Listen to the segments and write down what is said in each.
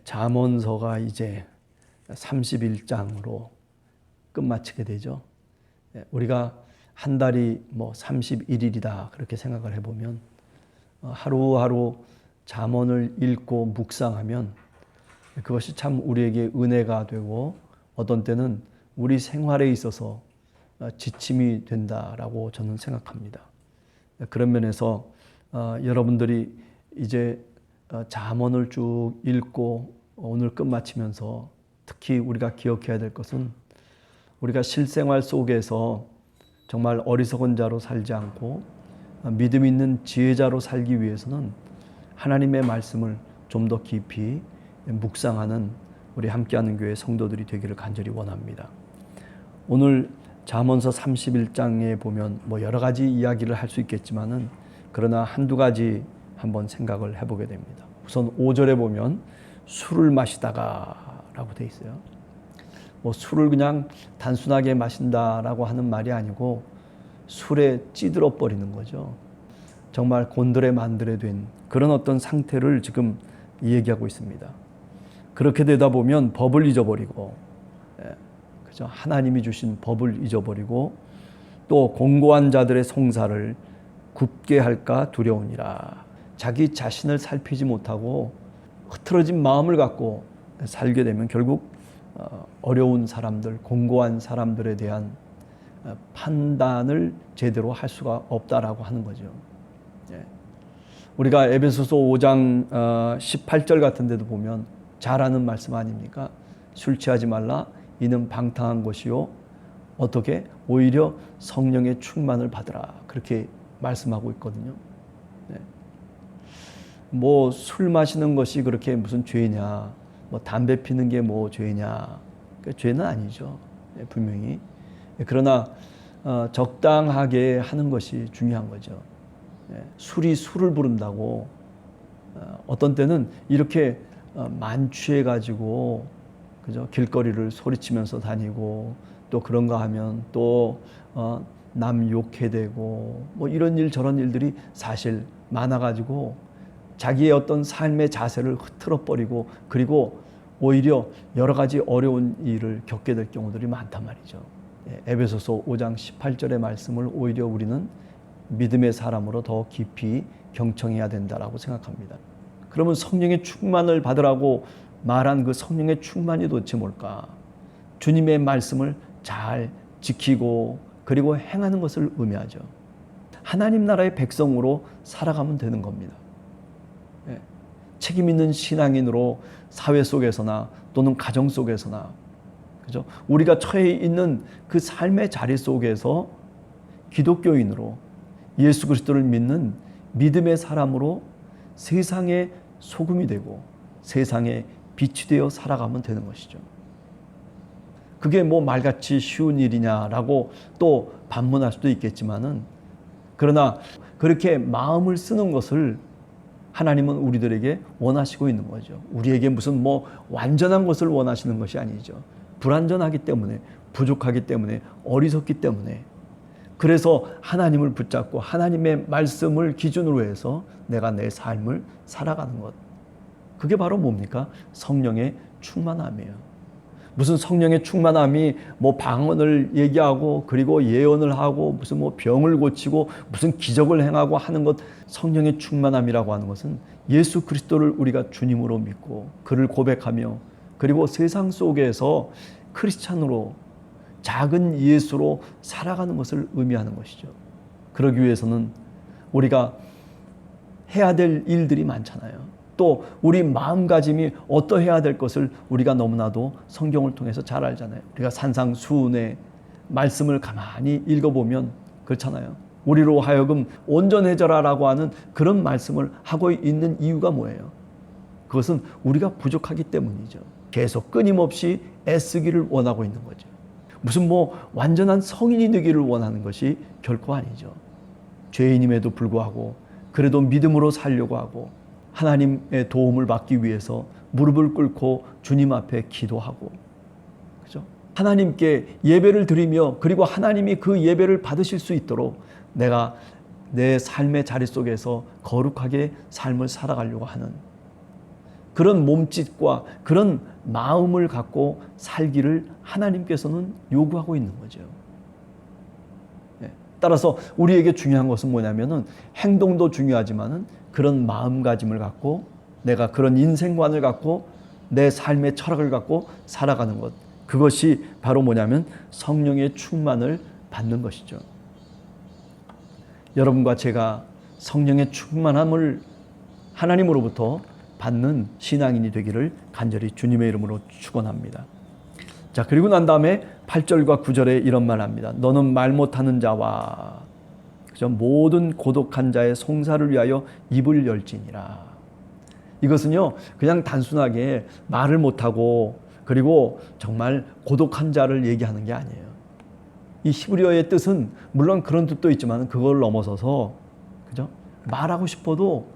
잠언서가 이제 31장으로 끝마치게 되죠. 우리가 한 달이 31일이다 그렇게 생각을 해보면 하루하루 잠언을 읽고 묵상하면 그것이 참 우리에게 은혜가 되고 어떤 때는 우리 생활에 있어서 지침이 된다라고 저는 생각합니다. 그런 면에서 여러분들이 이제 잠언을 쭉 읽고 오늘 끝마치면서 특히 우리가 기억해야 될 것은 우리가 실생활 속에서 정말 어리석은 자로 살지 않고 믿음 있는 지혜자로 살기 위해서는 하나님의 말씀을 좀 더 깊이 묵상하는 우리 함께하는 교회 성도들이 되기를 간절히 원합니다. 오늘 잠언서 31장에 보면 여러 가지 이야기를 할 수 있겠지만은 그러나 한두 가지 한번 생각을 해보게 됩니다. 우선 5절에 보면 술을 마시다가 라고 돼 있어요. 술을 그냥 단순하게 마신다라고 하는 말이 아니고 술에 찌들어 버리는 거죠. 정말 곤드레 만드레 된 그런 어떤 상태를 지금 얘기하고 있습니다. 그렇게 되다 보면 법을 잊어버리고, 그죠? 하나님이 주신 법을 잊어버리고 또 공고한 자들의 송사를 굽게 할까 두려우니라. 자기 자신을 살피지 못하고 흐트러진 마음을 갖고 살게 되면 결국 어려운 사람들, 공고한 사람들에 대한 판단을 제대로 할 수가 없다라고 하는 거죠. 우리가 에베소서 5장 18절 같은 데도 보면 잘 아는 말씀 아닙니까? 술 취하지 말라. 이는 방탕한 것이요. 어떻게? 오히려 성령의 충만을 받으라. 그렇게 말씀하고 있거든요. 술 마시는 것이 그렇게 무슨 죄냐? 담배 피는 게 죄냐? 죄는 아니죠. 분명히. 그러나 적당하게 하는 것이 중요한 거죠. 술이 술을 부른다고 어떤 때는 이렇게 만취해가지고 그죠? 길거리를 소리치면서 다니고 또 그런가 하면 또 남 욕해대고 이런 일 저런 일들이 사실 많아가지고 자기의 어떤 삶의 자세를 흐트러버리고 그리고 오히려 여러 가지 어려운 일을 겪게 될 경우들이 많단 말이죠. 에베소서 5장 18절의 말씀을 오히려 우리는 믿음의 사람으로 더 깊이 경청해야 된다라고 생각합니다. 그러면 성령의 충만을 받으라고 말한 그 성령의 충만이 도대체 뭘까? 주님의 말씀을 잘 지키고 그리고 행하는 것을 의미하죠. 하나님 나라의 백성으로 살아가면 되는 겁니다. 책임 있는 신앙인으로 사회 속에서나 또는 가정 속에서나 그죠? 우리가 처해 있는 그 삶의 자리 속에서 기독교인으로 예수 그리스도를 믿는 믿음의 사람으로 세상의 소금이 되고 세상의 빛이 되어 살아가면 되는 것이죠. 그게 말같이 쉬운 일이냐라고 또 반문할 수도 있겠지만은 그러나 그렇게 마음을 쓰는 것을 하나님은 우리들에게 원하시고 있는 거죠. 우리에게 무슨 완전한 것을 원하시는 것이 아니죠. 불완전하기 때문에, 부족하기 때문에, 어리석기 때문에 그래서 하나님을 붙잡고 하나님의 말씀을 기준으로 해서 내가 내 삶을 살아가는 것. 그게 바로 뭡니까? 성령의 충만함이에요. 무슨 성령의 충만함이 방언을 얘기하고 그리고 예언을 하고 무슨 병을 고치고 무슨 기적을 행하고 하는 것. 성령의 충만함이라고 하는 것은 예수 그리스도를 우리가 주님으로 믿고 그를 고백하며 그리고 세상 속에서 크리스찬으로 작은 예수로 살아가는 것을 의미하는 것이죠. 그러기 위해서는 우리가 해야 될 일들이 많잖아요. 또 우리 마음가짐이 어떠해야 될 것을 우리가 너무나도 성경을 통해서 잘 알잖아요. 우리가 산상수훈의 말씀을 가만히 읽어보면 그렇잖아요. 우리로 하여금 온전해져라라고 하는 그런 말씀을 하고 있는 이유가 뭐예요? 그것은 우리가 부족하기 때문이죠. 계속 끊임없이 애쓰기를 원하고 있는 거죠. 무슨 완전한 성인이 되기를 원하는 것이 결코 아니죠. 죄인임에도 불구하고 그래도 믿음으로 살려고 하고 하나님의 도움을 받기 위해서 무릎을 꿇고 주님 앞에 기도하고 그죠? 하나님께 예배를 드리며 그리고 하나님이 그 예배를 받으실 수 있도록 내가 내 삶의 자리 속에서 거룩하게 삶을 살아가려고 하는 그런 몸짓과 그런 마음을 갖고 살기를 하나님께서는 요구하고 있는 거죠. 따라서 우리에게 중요한 것은 뭐냐면은 행동도 중요하지만은 그런 마음가짐을 갖고 내가 그런 인생관을 갖고 내 삶의 철학을 갖고 살아가는 것, 그것이 바로 뭐냐면 성령의 충만을 받는 것이죠. 여러분과 제가 성령의 충만함을 하나님으로부터 받는 신앙인이 되기를 간절히 주님의 이름으로 축원합니다. 자, 그리고 난 다음에 8절과 9절에 이런 말 합니다. 너는 말 못하는 자와 그죠? 모든 고독한 자의 송사를 위하여 입을 열지니라. 이것은요, 그냥 단순하게 말을 못하고 그리고 정말 고독한 자를 얘기하는 게 아니에요. 이 히브리어의 뜻은 물론 그런 뜻도 있지만 그걸 넘어서서 그죠? 말하고 싶어도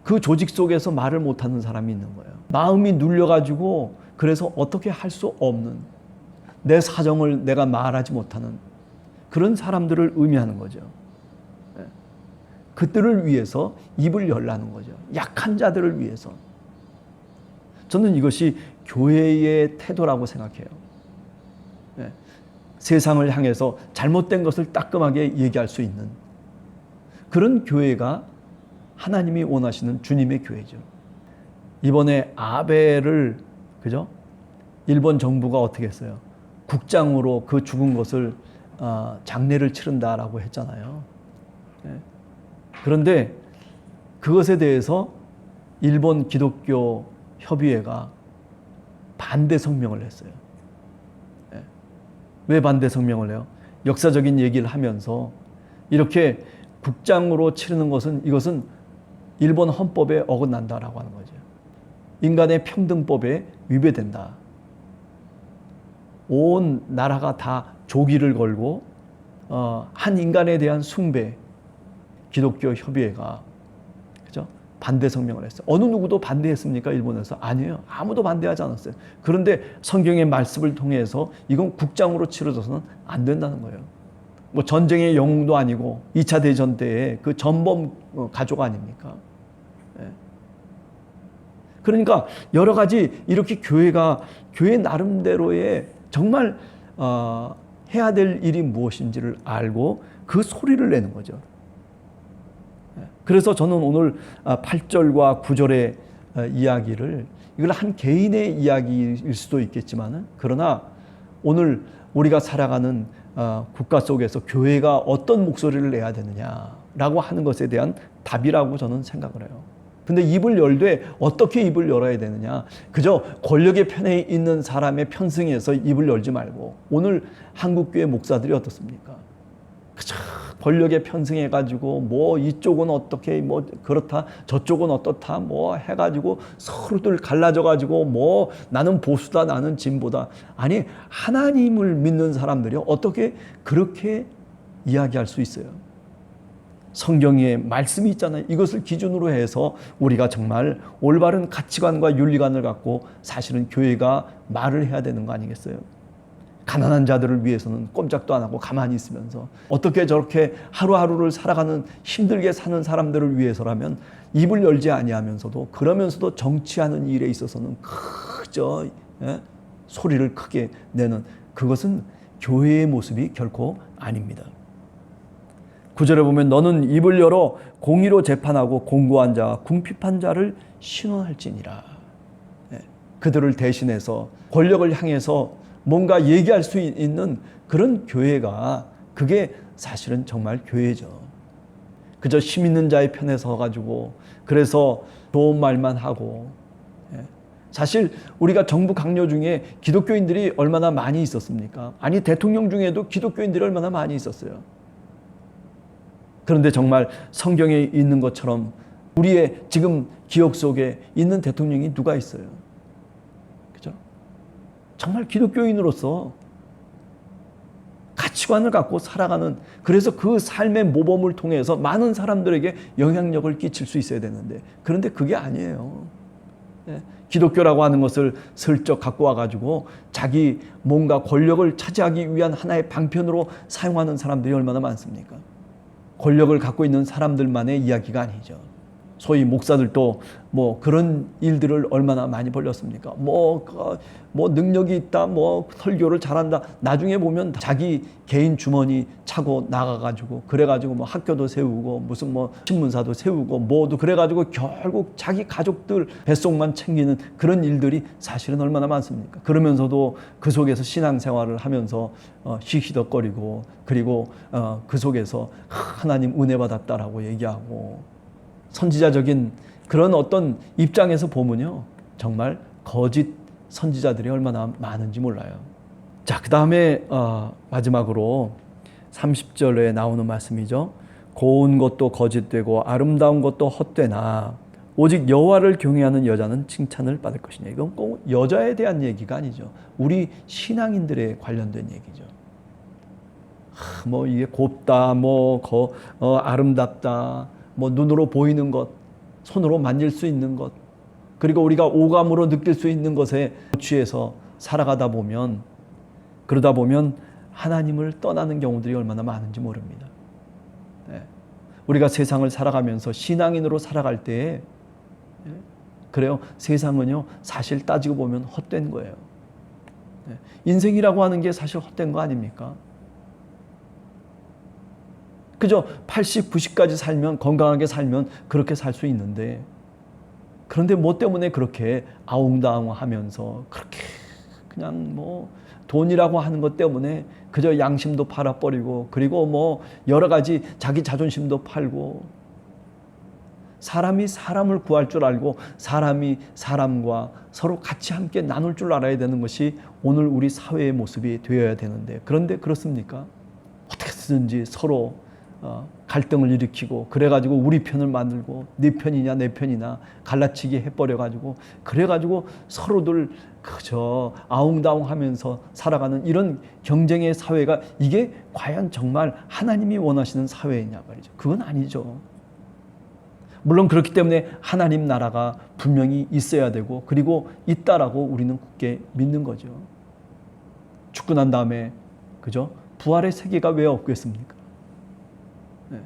그 조직 속에서 말을 못하는 사람이 있는 거예요. 마음이 눌려가지고 그래서 어떻게 할 수 없는, 내 사정을 내가 말하지 못하는 그런 사람들을 의미하는 거죠. 그들을 위해서 입을 열라는 거죠. 약한 자들을 위해서. 저는 이것이 교회의 태도라고 생각해요. 세상을 향해서 잘못된 것을 따끔하게 얘기할 수 있는 그런 교회가 하나님이 원하시는 주님의 교회죠. 이번에 아베를 그죠? 일본 정부가 어떻게 했어요? 국장으로 그 죽은 것을 장례를 치른다라고 했잖아요. 그런데 그것에 대해서 일본 기독교 협의회가 반대 성명을 했어요. 왜 반대 성명을 해요? 역사적인 얘기를 하면서 이렇게 국장으로 치르는 것은 이것은 일본 헌법에 어긋난다라고 하는 거죠. 인간의 평등법에 위배된다. 온 나라가 다 조기를 걸고 한 인간에 대한 숭배, 기독교 협의회가 그죠? 반대 성명을 했어요. 어느 누구도 반대했습니까? 일본에서? 아니에요. 아무도 반대하지 않았어요. 그런데 성경의 말씀을 통해서 이건 국장으로 치러져서는 안 된다는 거예요. 뭐 전쟁의 영웅도 아니고 2차 대전 때의 그 전범 가족 아닙니까? 그러니까 여러 가지 이렇게 교회가 교회 나름대로의 정말 해야 될 일이 무엇인지를 알고 그 소리를 내는 거죠. 그래서 저는 오늘 8절과 9절의 이야기를 이걸 한 개인의 이야기일 수도 있겠지만 그러나 오늘 우리가 살아가는 국가 속에서 교회가 어떤 목소리를 내야 되느냐라고 하는 것에 대한 답이라고 저는 생각을 해요. 근데 입을 열되 어떻게 입을 열어야 되느냐? 그저 권력의 편에 있는 사람의 편승에서 입을 열지 말고 오늘 한국교회 목사들이 어떻습니까? 그저 권력에 편승해가지고 뭐 이쪽은 어떻게 뭐 그렇다 저쪽은 어떻다 뭐 해가지고 서로들 갈라져가지고 뭐 나는 보수다 나는 진보다. 아니 하나님을 믿는 사람들이 어떻게 그렇게 이야기할 수 있어요? 성경에 말씀이 있잖아요. 이것을 기준으로 해서 우리가 정말 올바른 가치관과 윤리관을 갖고 사실은 교회가 말을 해야 되는 거 아니겠어요? 가난한 자들을 위해서는 꼼짝도 안 하고 가만히 있으면서 어떻게 저렇게 하루하루를 살아가는 힘들게 사는 사람들을 위해서라면 입을 열지 아니하면서도 그러면서도 정치하는 일에 있어서는 그저 소리를 크게 내는 그것은 교회의 모습이 결코 아닙니다. 9절에 보면 너는 입을 열어 공의로 재판하고 공고한 자와 궁핍한 자를 신원할지니라. 그들을 대신해서 권력을 향해서 뭔가 얘기할 수 있는 그런 교회가 그게 사실은 정말 교회죠. 그저 힘 있는 자의 편에 서가지고 그래서 좋은 말만 하고 사실 우리가 정부 강요 중에 기독교인들이 얼마나 많이 있었습니까? 아니 대통령 중에도 기독교인들이 얼마나 많이 있었어요. 그런데 정말 성경에 있는 것처럼 우리의 지금 기억 속에 있는 대통령이 누가 있어요? 그죠? 정말 기독교인으로서 가치관을 갖고 살아가는 그래서 그 삶의 모범을 통해서 많은 사람들에게 영향력을 끼칠 수 있어야 되는데 그런데 그게 아니에요. 기독교라고 하는 것을 슬쩍 갖고 와가지고 자기 뭔가 권력을 차지하기 위한 하나의 방편으로 사용하는 사람들이 얼마나 많습니까? 권력을 갖고 있는 사람들만의 이야기가 아니죠. 소위 목사들도 뭐 그런 일들을 얼마나 많이 벌렸습니까? 뭐 능력이 있다, 뭐 설교를 잘한다. 나중에 보면 자기 개인 주머니 차고 나가가지고 그래가지고 뭐 학교도 세우고 무슨 뭐 신문사도 세우고 뭐도 그래가지고 결국 자기 가족들 뱃속만 챙기는 그런 일들이 사실은 얼마나 많습니까? 그러면서도 그 속에서 신앙생활을 하면서 씩씩덕거리고 그리고 그 속에서 하나님 은혜 받았다라고 얘기하고 선지자적인 그런 어떤 입장에서 보면요, 정말 거짓 선지자들이 얼마나 많은지 몰라요. 자, 그 다음에 마지막으로 30절에 나오는 말씀이죠. 고운 것도 거짓되고 아름다운 것도 헛되나 오직 여호와를 경외하는 여자는 칭찬을 받을 것이냐. 이건 꼭 여자에 대한 얘기가 아니죠. 우리 신앙인들에 관련된 얘기죠. 뭐 이게 곱다, 아름답다, 뭐 눈으로 보이는 것, 손으로 만질 수 있는 것, 그리고 우리가 오감으로 느낄 수 있는 것에 취해서 살아가다 보면, 그러다 보면 하나님을 떠나는 경우들이 얼마나 많은지 모릅니다. 네. 우리가 세상을 살아가면서 신앙인으로 살아갈 때에 그래요. 세상은요, 사실 따지고 보면 헛된 거예요. 네. 인생이라고 하는 게 사실 헛된 거 아닙니까? 그죠? 80, 90까지 살면, 건강하게 살면 그렇게 살 수 있는데, 그런데 뭐 때문에 그렇게 아웅다웅하면서 그렇게 그냥 뭐 돈이라고 하는 것 때문에 그저 양심도 팔아버리고, 그리고 뭐 여러 가지 자기 자존심도 팔고, 사람이 사람을 구할 줄 알고 사람이 사람과 서로 같이 함께 나눌 줄 알아야 되는 것이 오늘 우리 사회의 모습이 되어야 되는데, 그런데 그렇습니까? 어떻게든지 서로 갈등을 일으키고 그래가지고 우리 편을 만들고 네 편이냐 내 편이냐 갈라치기 해버려가지고 그래가지고 서로들 그저 아웅다웅하면서 살아가는 이런 경쟁의 사회가, 이게 과연 정말 하나님이 원하시는 사회이냐 말이죠. 그건 아니죠. 물론 그렇기 때문에 하나님 나라가 분명히 있어야 되고 그리고 있다라고 우리는 굳게 믿는 거죠. 죽고 난 다음에 그죠? 부활의 세계가 왜 없겠습니까? 네.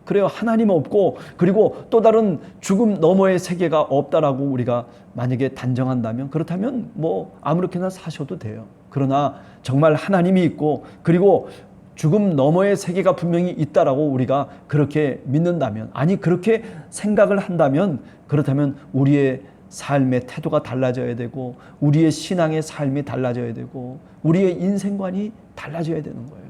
그래요. 하나님 없고 그리고 또 다른 죽음 너머의 세계가 없다라고 우리가 만약에 단정한다면, 그렇다면 뭐 아무렇게나 사셔도 돼요. 그러나 정말 하나님이 있고 그리고 죽음 너머의 세계가 분명히 있다라고 우리가 그렇게 믿는다면, 아니 그렇게 생각을 한다면, 그렇다면 우리의 삶의 태도가 달라져야 되고 우리의 신앙의 삶이 달라져야 되고 우리의 인생관이 달라져야 되는 거예요.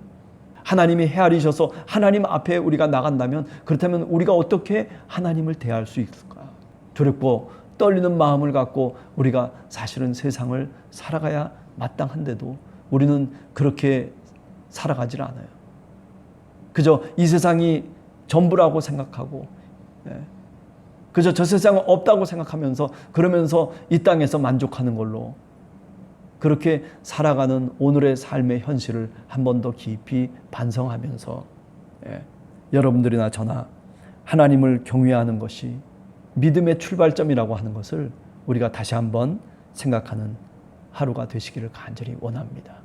하나님이 헤아리셔서 하나님 앞에 우리가 나간다면, 그렇다면 우리가 어떻게 하나님을 대할 수 있을까? 두렵고 떨리는 마음을 갖고 우리가 사실은 세상을 살아가야 마땅한데도 우리는 그렇게 살아가질 않아요. 그저 이 세상이 전부라고 생각하고, 그저 저 세상은 없다고 생각하면서 그러면서 이 땅에서 만족하는 걸로 그렇게 살아가는 오늘의 삶의 현실을 한 번 더 깊이 반성하면서 여러분들이나 저나 하나님을 경외하는 것이 믿음의 출발점이라고 하는 것을 우리가 다시 한번 생각하는 하루가 되시기를 간절히 원합니다.